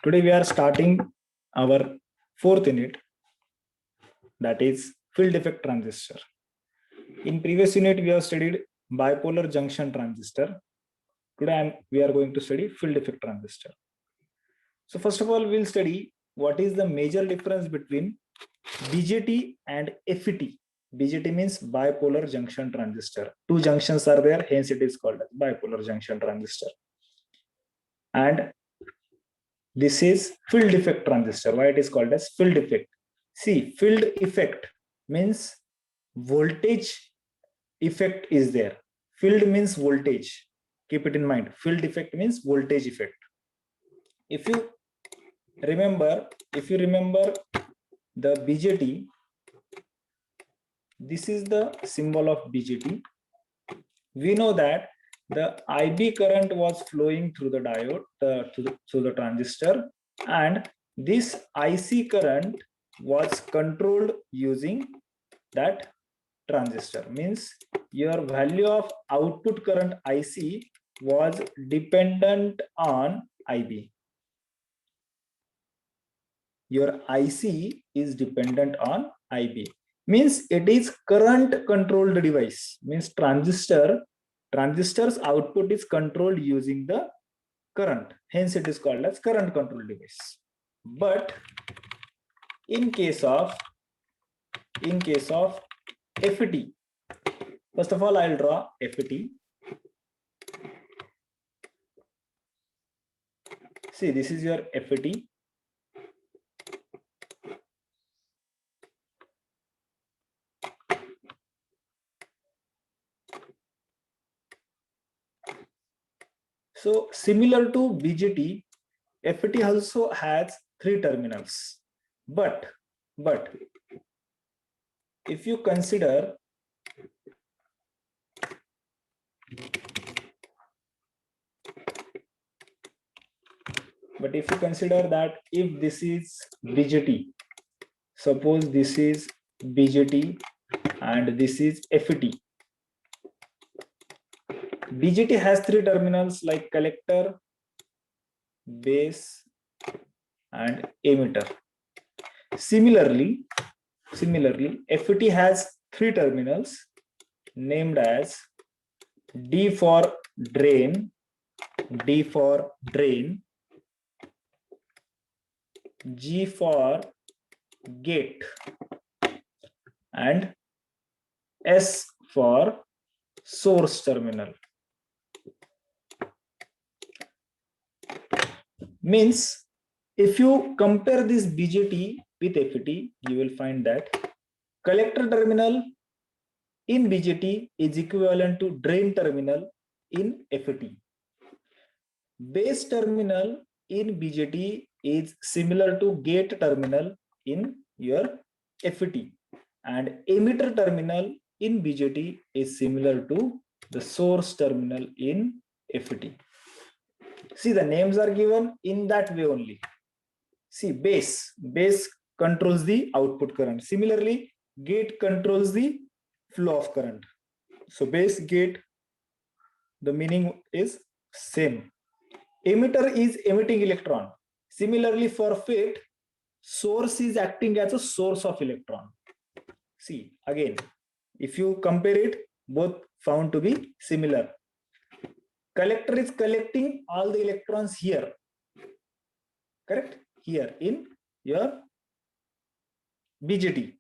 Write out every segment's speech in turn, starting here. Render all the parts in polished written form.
Today we are starting our fourth unit, that is field effect transistor. In previous unit we have studied bipolar junction transistor. Today we are going to study field effect transistor. So first of all, we'll study what is the major difference between BJT and FET. BJT means bipolar junction transistor. Two junctions are there, hence it is called as bipolar junction transistor. And this is field effect transistor. Why it is called as field effect? See, field effect means voltage effect is there. Field means voltage. Keep it in mind. Field effect means voltage effect. If you remember the BJT, this is the symbol of BJT. We know that the IB current was flowing through the diode, through the transistor, and this IC current was controlled using that transistor. Means your value of output current IC was dependent on IB. Your IC is dependent on IB. Means it is current controlled device. Means transistor's output is controlled using the current. Hence it is called as current controlled device. But in case of FET, first of all I'll draw FET. See, this is your FET. So similar to BJT, FET also has 3 terminals. But if you consider that if this is BJT, suppose this is BJT and this is FET. BJT has 3 terminals like collector, base, and emitter. Similarly, FET has 3 terminals named as D for drain, G for gate, and S for source terminal. Means if you compare this BJT with FET, you will find that collector terminal in BJT is equivalent to drain terminal in FET. Base terminal in BJT is similar to gate terminal in your FET, and emitter terminal in BJT is similar to the source terminal in FET. See, the names are given in that way only. See, base controls the output current. Similarly, gate controls the flow of current. So base, gate, the meaning is same. Emitter is emitting electron. Similarly, for FET, source is acting as a source of electron. See, again, if you compare it, both found to be similar. Collector is collecting all the electrons here, correct? Here in your BJT.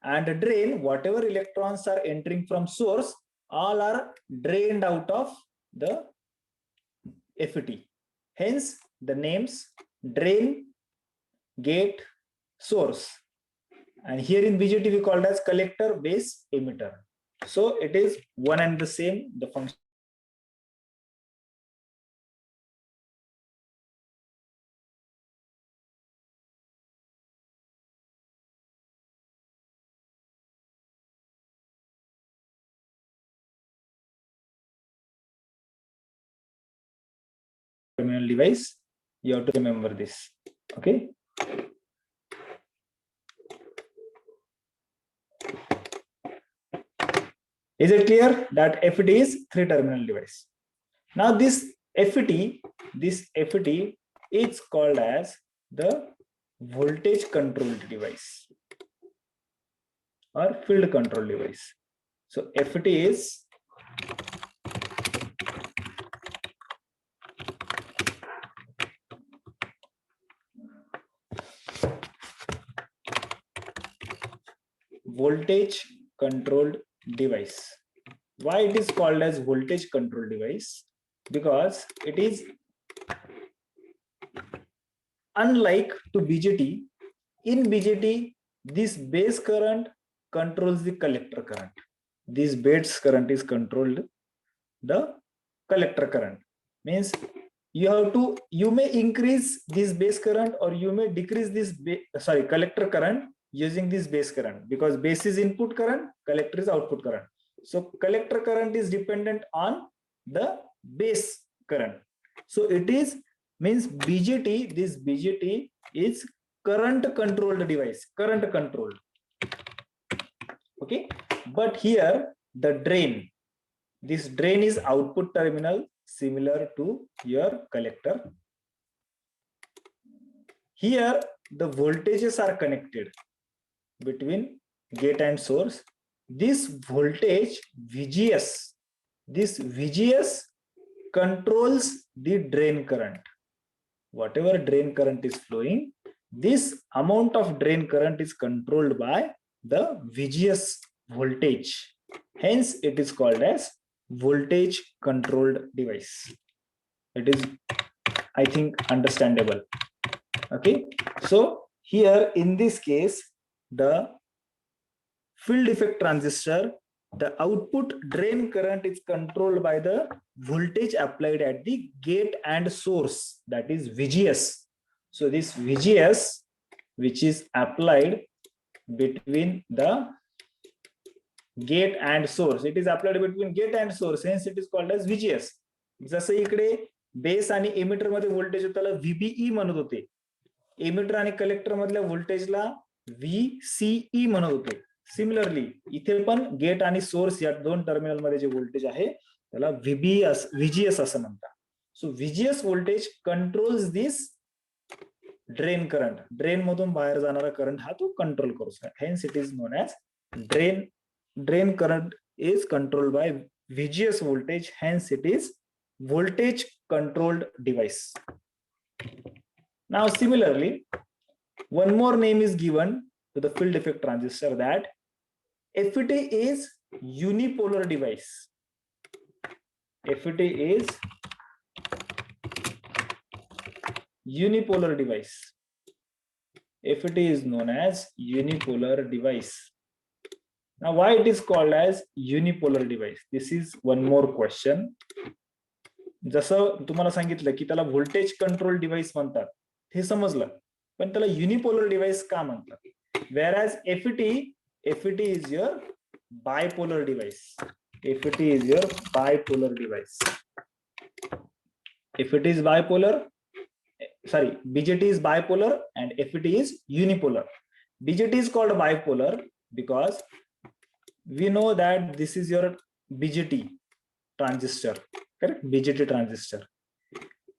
And drain, whatever electrons are entering from source, all are drained out of the FET. Hence the names drain, gate, source. And here in BJT we call it as collector, base, emitter. So it is one and the same, the function. Terminal device, you have to remember this. Okay. Is it clear that FET is 3 terminal device? Now this FET is called as the voltage controlled device or field control device. So FET is voltage controlled device. Why it is called as voltage control device? Because it is unlike to BJT. In BJT, this base current controls the collector current. This base current is controlled the collector current. Means you may increase this base current or you may decrease this collector current using this base current, because base is input current, collector is output current. So collector current is dependent on the base current. So it is means BJT, this BJT is current controlled device, current controlled. Okay, but here the drain, this drain is output terminal similar to your collector. Here the voltages are connected between gate and source. This voltage VGS, this VGS controls the drain current. Whatever drain current is flowing, this amount of drain current is controlled by the VGS voltage. Hence, it is called as voltage controlled device. It is, I think, understandable. Okay, so here in this case, the field effect transistor, the output drain current is controlled by the voltage applied at the gate and source, that is VGS. So this VGS, which is applied between the gate and source, it is applied between gate and source, hence it is called as VGS. जसं इकडे base आणि emitter मध्ये voltage होताला VBE म्हणत होते, emitter आणि collector मधल्या व्होल्टेजला VCE म्हणत होते. सिमिलरली इथे पण गेट आणि सोर्स या दोन टर्मिनल मध्ये जे व्होल्टेज आहे त्याला VGS असं म्हणतात. So VGS voltage controls this drain current, drain मधून बाहेर जाणारा करंट हा तो कंट्रोल करू शकतो. Hence it is known as drain current is controlled by VGS voltage, hence it is voltage controlled device. Now similarly, one more name is given to the field effect transistor, that FET is unipolar device. FET is unipolar device. FET is known as unipolar device. Now why it is called as unipolar device? This is one more question. जसं तुम्हाला सांगितलं की त्याला voltage control device म्हणतात हे समजलं, पण त्याला unipolar device का म्हणतात? whereas FET is your bipolar device. FET is your bipolar device. FET is bipolar, sorry, BJT is bipolar and FET is unipolar. BJT is called bipolar because we know that this is your BJT transistor, correct? BJT transistor.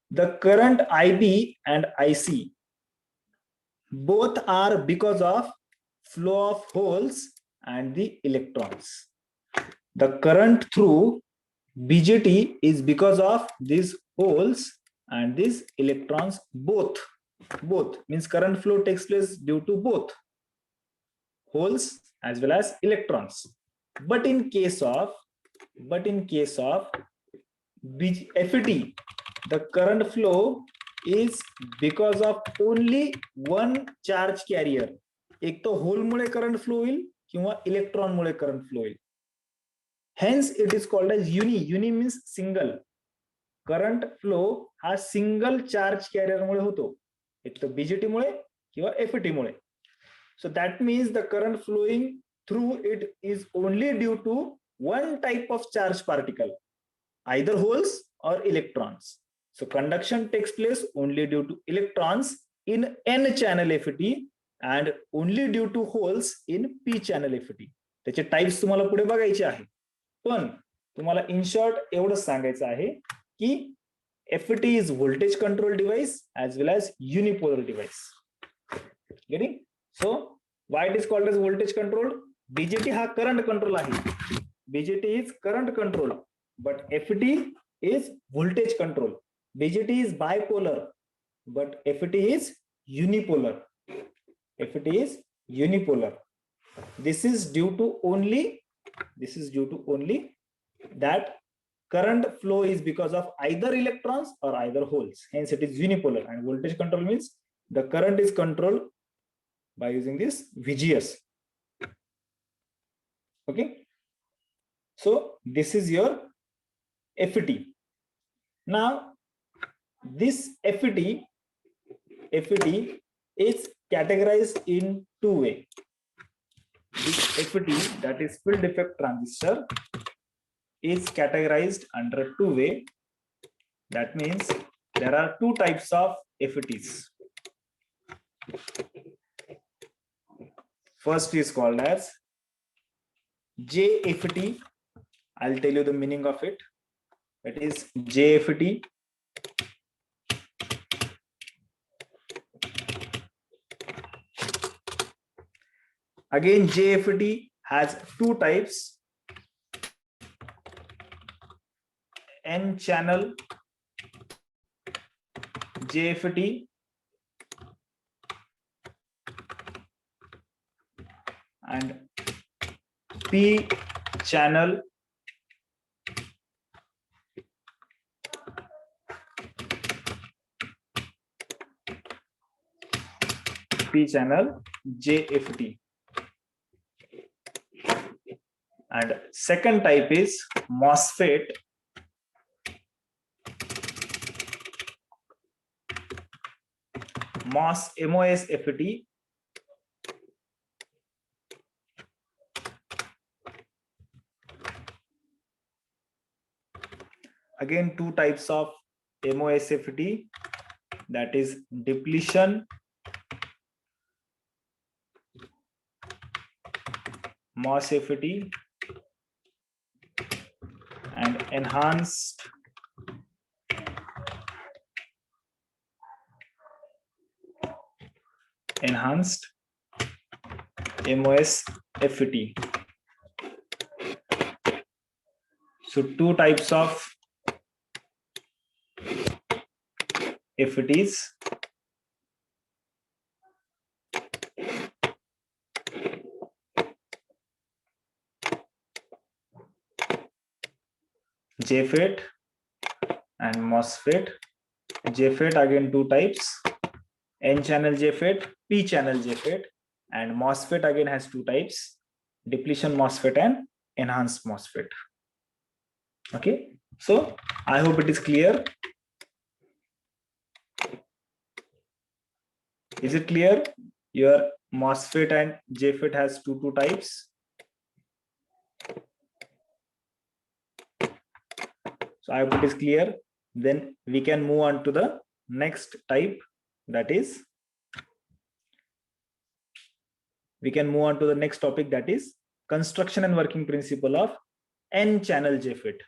The current IB and IC both are because of flow of holes and the electrons. The current through BJT is because of these holes and these electrons. Both means current flow takes place due to both holes as well as electrons. But in case of FET, the current flow is because of only one charge carrier. एक तो whole मुळे current flow होईल किंवा electron मुळे current flow होईल. Hence it is called as uni means single. Current flow हा single charge career मुळे होतो, एक तर BJT मुळे किंवा FET Mule. So that means the current flowing through it is only due to one type of charge particle, either holes or electrons. So conduction takes place only due to electrons in N channel FET and only due to holes in P channel FET. त्याचे types तुम्हाला पुढे बघायचे आहे, पण तुम्हाला in short एवढंच सांगायचं आहे की FET is voltage control device as well as unipolar device. Getting? So why it is called as voltage control? BJT ha current control ahe. BJT is current control, but FET is voltage control. BJT is bipolar, but FET is unipolar. FET is unipolar. This is due to only that current flow is because of either electrons or either holes. Hence it is unipolar, and voltage control means the current is controlled by using this VGS. Okay. So this is your FET. Now this FET is categorized in two ways. This FET, that is field effect transistor, is categorized under two ways. That means there are two types of FETs. First is called as JFET. I'll tell you the meaning of it. It is JFET. Again, JFET has two types: N-channel JFET and P-channel JFET. And second type is MOSFET. MOSFET. Again, two types of MOSFET, that is depletion MOSFET and enhanced MOSFET. So two types of FETs. JFET and MOSFET. JFET again two types: N-channel JFET, P-channel JFET, and MOSFET again has two types: depletion MOSFET and enhanced MOSFET. Okay, so I hope it is clear. Is it clear? Your MOSFET and JFET has two types. So I hope it is clear. Then we can move on to the next type, that is, we can move on to the next topic, that is construction and working principle of N-channel JFET.